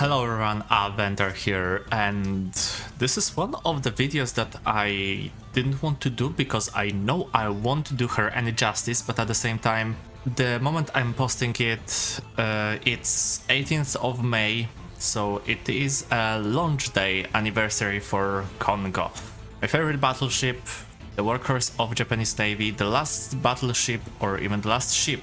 Hello everyone, Aventer here, and this is one of the videos that I didn't want to do because I know I won't do her any justice, but at the same time, the moment I'm posting it, it's 18th of May, so it is a launch day anniversary for Congo. My favorite battleship, the workhorse of Japanese Navy, the last battleship or even the last ship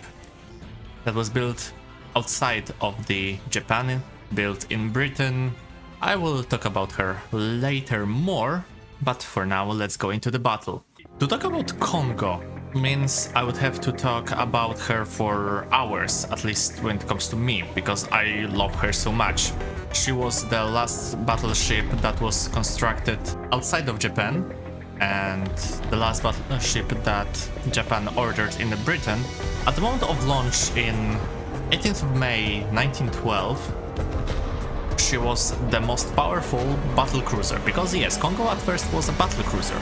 that was built outside of the Japan, built in Britain. I will talk about her later more, but for now let's go into the battle. To talk about Congo means I would have to talk about her for hours, at least when it comes to me, because I love her so much. She was the last battleship that was constructed outside of Japan, and the last battleship that Japan ordered in Britain. At the moment of launch in 18th of May 1912, she was the most powerful battlecruiser, because yes, Congo at first was a battlecruiser.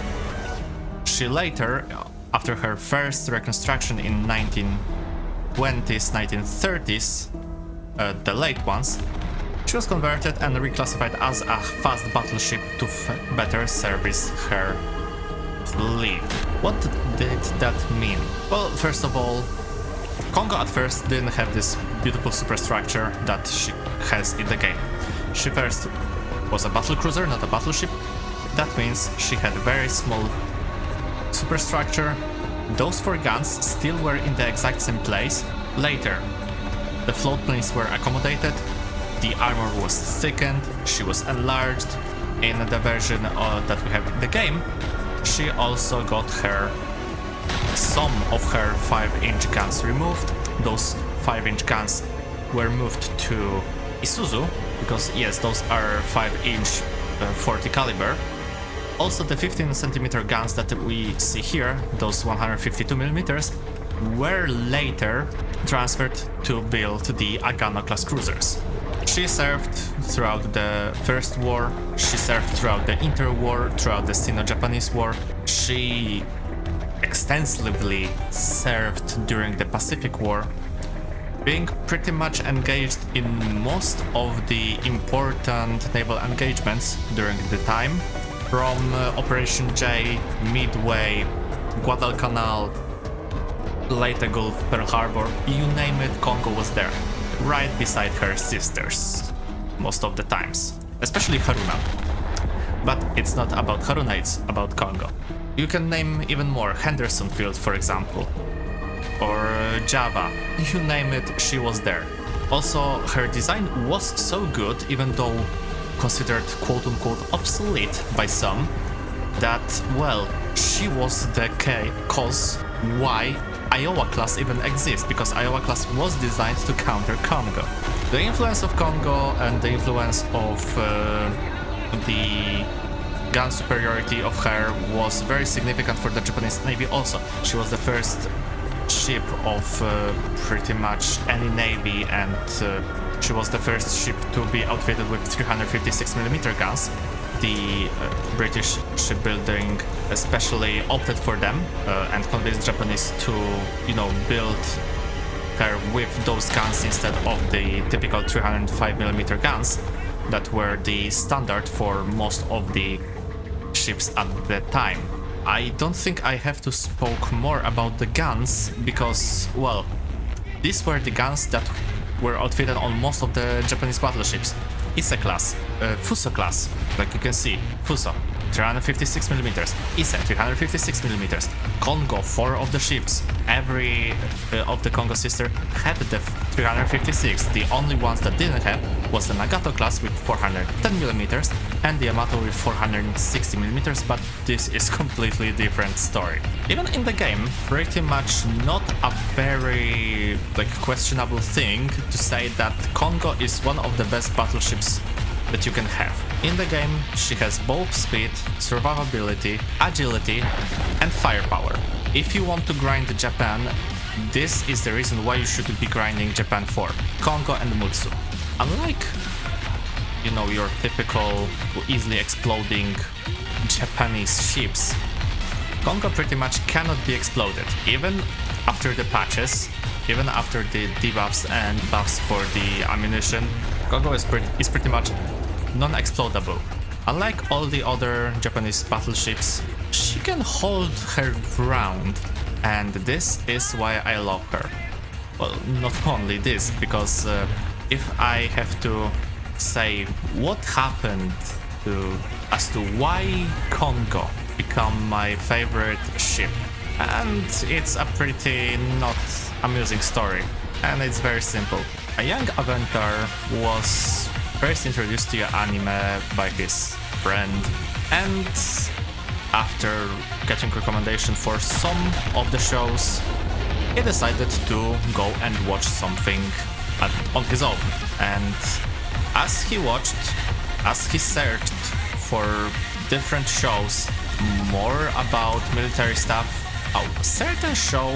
She later, after her first reconstruction in 1920s, 1930s, the late ones, she was converted and reclassified as a fast battleship to better service her fleet. What did that mean? Well, first of all, Congo at first didn't have this beautiful superstructure that she has in the game. She first was a battlecruiser, not a battleship. That means she had a very small superstructure. Those 4 guns still were in the exact same place. Later, the float planes were accommodated, the armor was thickened, she was enlarged. In the version that we have in the game, she also got some of her 5-inch guns removed. Those 5-inch guns were moved to Isuzu, because yes, those are 5-inch 40 caliber. Also the 15cm guns that we see here, those 152mm, were later transferred to build the Agano class cruisers. She served throughout the First War, she served throughout the Interwar, throughout the Sino-Japanese War. She extensively served during the Pacific War, being pretty much engaged in most of the important naval engagements during the time, from Operation J, Midway, Guadalcanal, later Gulf, Pearl Harbor, you name it, Congo was there, right beside her sisters, most of the times, especially Haruna. But it's not about Haruna, it's about Congo. You can name even more, Henderson Field for example, or Java, you name it, she was there. Also, her design was so good, even though considered quote-unquote obsolete by some, that, well, she was the cause why Iowa class even exists, because Iowa class was designed to counter Congo. The influence of Congo and the influence of the gun superiority of her was very significant for the Japanese Navy also. She was the first ship of pretty much any navy, and she was the first ship to be outfitted with 356mm guns. The British shipbuilding especially opted for them and convinced Japanese to, build her with those guns instead of the typical 305mm guns that were the standard for most of the ships at the time. I don't think I have to spoke more about the guns because, well, these were the guns that were outfitted on most of the Japanese battleships. Ise class, Fuso class, like you can see, Fuso, 356mm, Ise, 356mm, Congo, 4 of the ships, every of the Congo sister had the 356, the only ones that didn't have was the Nagato class with 410mm and the Yamato with 460mm, but this is completely different story. Even in the game, pretty much not a very questionable thing to say that Congo is one of the best battleships that you can have. In the game, she has both speed, survivability, agility, and firepower. If you want to grind Japan, this is the reason why you should be grinding Japan for Congo and Mutsu. Unlike, your typical easily exploding Japanese ships, Congo pretty much cannot be exploded, even after the patches, even after the debuffs and buffs for the ammunition. Kongo is pretty much non-explodable. Unlike all the other Japanese battleships, she can hold her ground, and this is why I love her. Well, not only this, because if I have to say what happened as to why Kongo become my favorite ship, and it's a pretty not amusing story, and it's very simple. A young Avenger was first introduced to anime by his friend, and after getting recommendation for some of the shows, he decided to go and watch something on his own. And as he watched, as he searched for different shows, more about military stuff, a certain show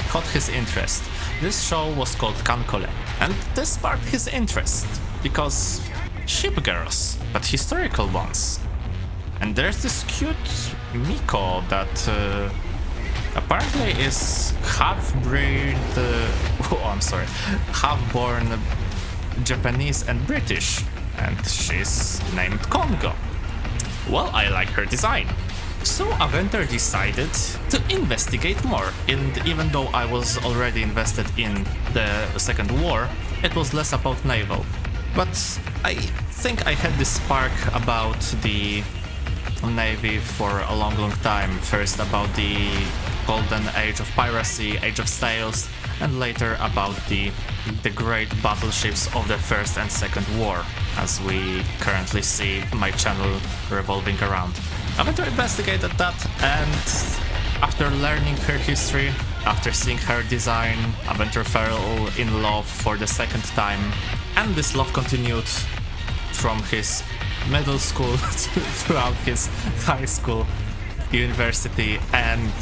caught his interest. This show was called Kancolle, and this sparked his interest because ship girls, but historical ones. And there's this cute Miko that apparently is half-breed, half-born Japanese and British, and she's named Kongo. Well, I like her design. So Avenger decided to investigate more, and even though I was already invested in the Second War, it was less about naval. But I think I had this spark about the Navy for a long time. First about the golden age of piracy, age of sails, and later about the great battleships of the First and Second War, as we currently see my channel revolving around. Avenger investigated that, and after learning her history, after seeing her design, Avenger fell in love for the second time, and this love continued from his middle school throughout his high school, university, and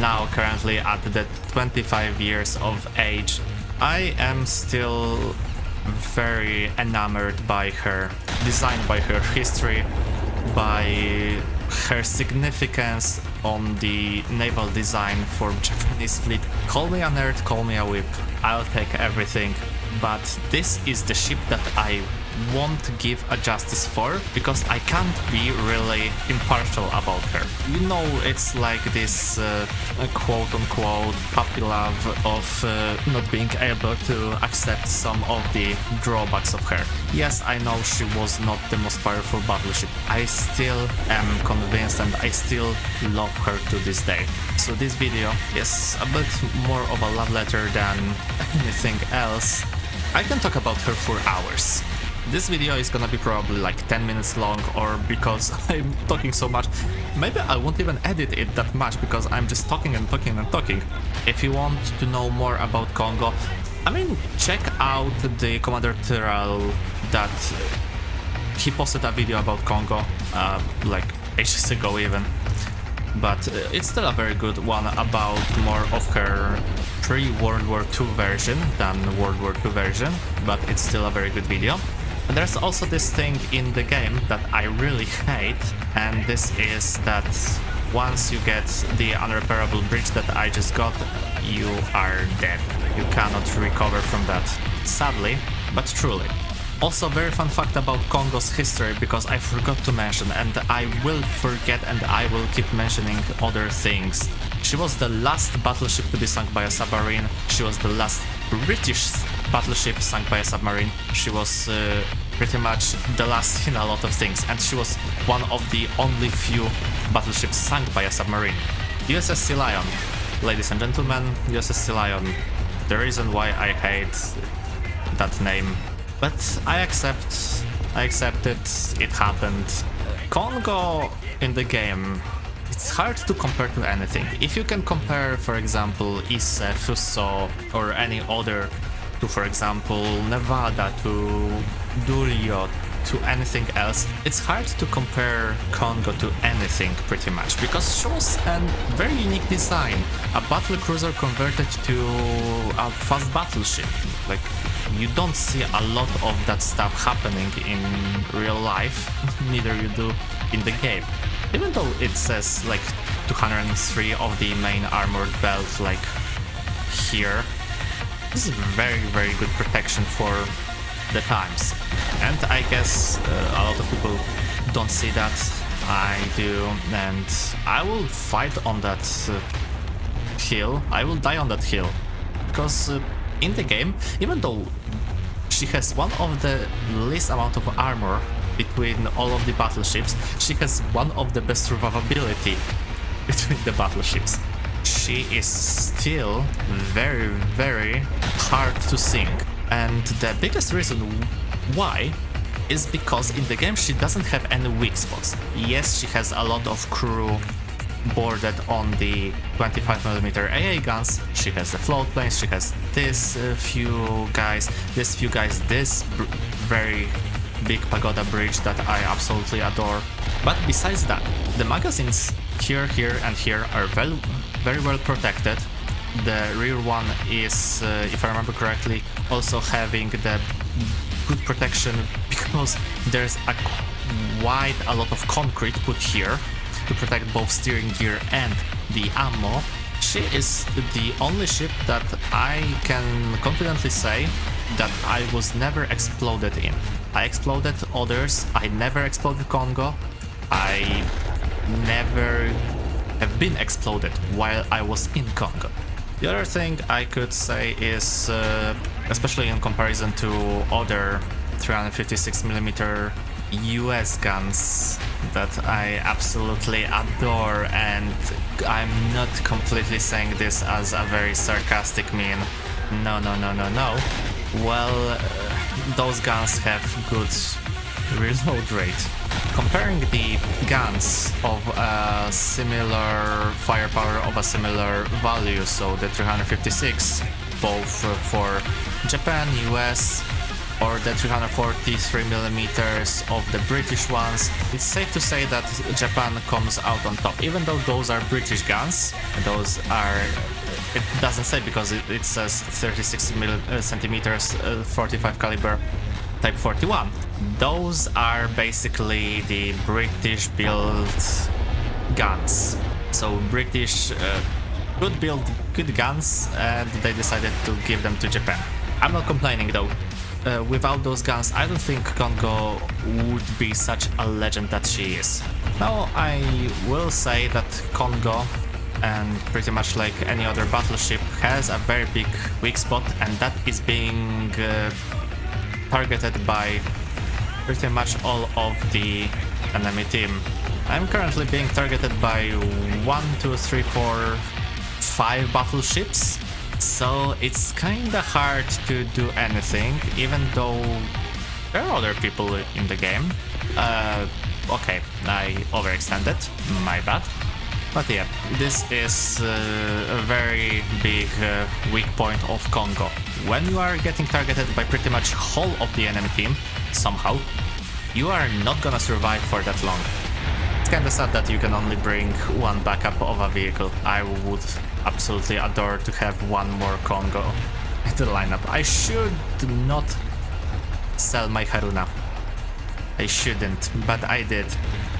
now currently at the 25 years of age, I am still very enamored by her design, by her history, by her significance on the naval design for Japanese fleet. Call me a nerd, call me a whip, I'll take everything, but this is the ship that I won't give a justice for, because I can't be really impartial about her. You know, it's like this quote-unquote puppy love of not being able to accept some of the drawbacks of her. Yes, I know she was not the most powerful battleship. I still am convinced and I still love her to this day. So this video is a bit more of a love letter than anything else. I can talk about her for hours. This video is gonna be probably like 10 minutes long, or because I'm talking so much, maybe I won't even edit it that much because I'm just talking and talking and talking. If you want to know more about Kongo, I mean, check out the Commander Tyrrell that he posted a video about Kongo, like ages ago even. But it's still a very good one about more of her pre-World War II version than World War II version, but it's still a very good video. And there's also this thing in the game that I really hate, and this is that once you get the unrepairable bridge that I just got, you are dead. You cannot recover from that, sadly, but truly. Also, very fun fact about Kongo's history, because I forgot to mention, and I will forget and I will keep mentioning other things. She was the last battleship to be sunk by a submarine. She was the last British battleship sunk by a submarine. She was pretty much the last in a lot of things, and she was one of the only few battleships sunk by a submarine. USS Sea Lion, ladies and gentlemen, USS Sea Lion. The reason why I hate that name, but I accept it happened. Kongo in the game, it's hard to compare to anything. If you can compare, for example, Ise, Fuso, or any other, to, for example, Nevada, to Dulio, to anything else, it's hard to compare Kongo to anything pretty much, because she was a very unique design, a battle cruiser converted to a fast battleship. Like, you don't see a lot of that stuff happening in real life, neither you do in the game. Even though it says like 203 of the main armored belt, like here, this is very, very good protection for the times. And I guess a lot of people don't see that. I do, and I will fight on that hill. I will die on that hill. Because in the game, even though she has one of the least amount of armor between all of the battleships, she has one of the best survivability between the battleships. She is still very, very hard to sink. And the biggest reason why is because in the game she doesn't have any weak spots. Yes, she has a lot of crew boarded on the 25mm AA guns, she has the float planes, she has this few guys, this very big pagoda bridge that I absolutely adore. But besides that, the magazines here, and here are very well protected. The rear one is, if I remember correctly, also having the good protection because there's quite a lot of concrete put here to protect both steering gear and the ammo. She is the only ship that I can confidently say that I was never exploded in. I exploded others, I never exploded Congo, I never have been exploded while I was in Congo. The other thing I could say is, especially in comparison to other 356mm US guns that I absolutely adore, and I'm not completely saying this as a very sarcastic mean. No. Well, those guns have good reload rate. Comparing the guns of a similar firepower of a similar value, so the 356, both for Japan, US, or the 343mm of the British ones, it's safe to say that Japan comes out on top. Even though those are British guns, those are... It doesn't say because it says 36 centimeters 45 caliber Type 41. Those are basically the British built guns. So British could build good guns and they decided to give them to Japan. I'm not complaining though. Without those guns, I don't think Congo would be such a legend that she is. Now, I will say that Congo, and pretty much like any other battleship, has a very big weak spot, and that is being targeted by pretty much all of the enemy team. I'm currently being targeted by 1, 2, 3, 4, 5 battleships. So it's kinda hard to do anything, even though there are other people in the game. Okay, I overextended, my bad. But yeah, this is a very big weak point of Congo. When you are getting targeted by pretty much whole of the enemy team, somehow, you are not gonna survive for that long. It's kinda sad that you can only bring one backup of a vehicle. I would absolutely adore to have one more Congo in the lineup. I should not sell my Haruna. I shouldn't, but I did.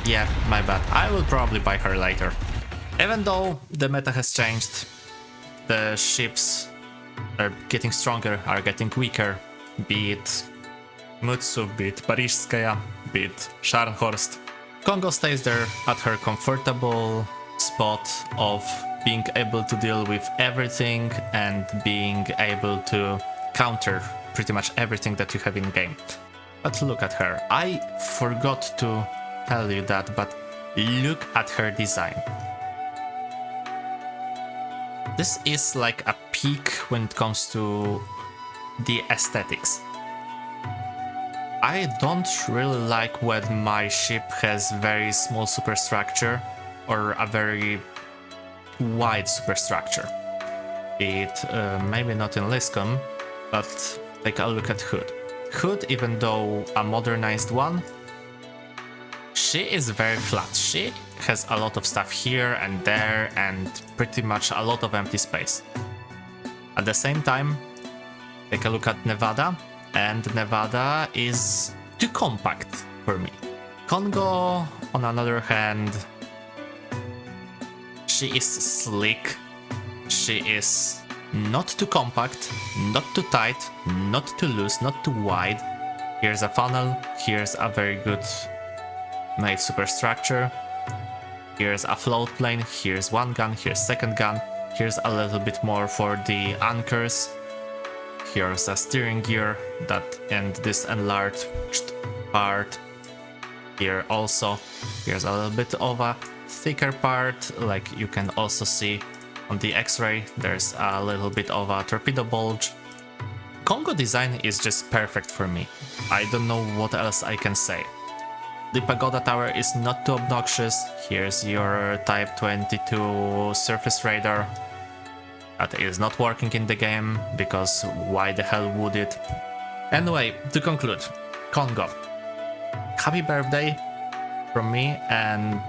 Yeah, my bad. I will probably buy her later. Even though the meta has changed, the ships are getting stronger, are getting weaker, be it Mutsu, be it Parishskaya, be it Scharnhorst. Congo stays there at her comfortable spot of being able to deal with everything and being able to counter pretty much everything that you have in game. But look at her. I forgot to tell you that, but look at her design. This is like a peak when it comes to the aesthetics. I don't really like when my ship has very small superstructure or a very wide superstructure. It maybe not in Liscom, but take a look at Hood. Hood, even though a modernized one, she is very flat. She has a lot of stuff here and there and pretty much a lot of empty space. At the same time, take a look at Nevada, and Nevada is too compact for me. Congo, on another hand, she is slick, she is not too compact, not too tight, not too loose, not too wide. Here's a funnel, here's a very good made superstructure. Here's a float plane, here's one gun, here's second gun, here's a little bit more for the anchors. Here's a steering gear and this enlarged part. Here also, here's a little bit of a thicker part, like you can also see on the X-ray, there's a little bit of a torpedo bulge. Congo design is just perfect for me. I don't know what else I can say. The pagoda tower is not too obnoxious. Here's your Type 22 surface radar. That is not working in the game, because why the hell would it? Anyway, to conclude, Congo. Happy birthday from me, and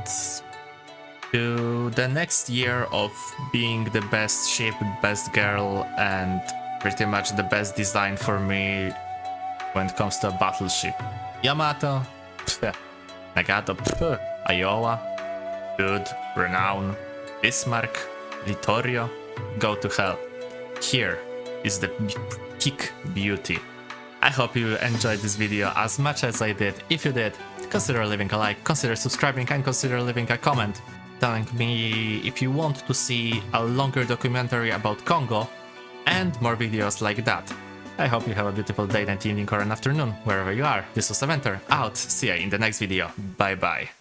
to the next year of being the best ship, best girl, and pretty much the best design for me when it comes to a battleship. Yamato, pfft. Nagato, pfft. Iowa, good, Renown, Bismarck, Vittorio, go to hell. Here is the peak beauty. I hope you enjoyed this video as much as I did. If you did, consider leaving a like, consider subscribing, and consider leaving a comment telling me if you want to see a longer documentary about Congo and more videos like that. I hope you have a beautiful day, night, evening, or an afternoon, wherever you are. This was Aventer, out. See ya in the next video. Bye bye.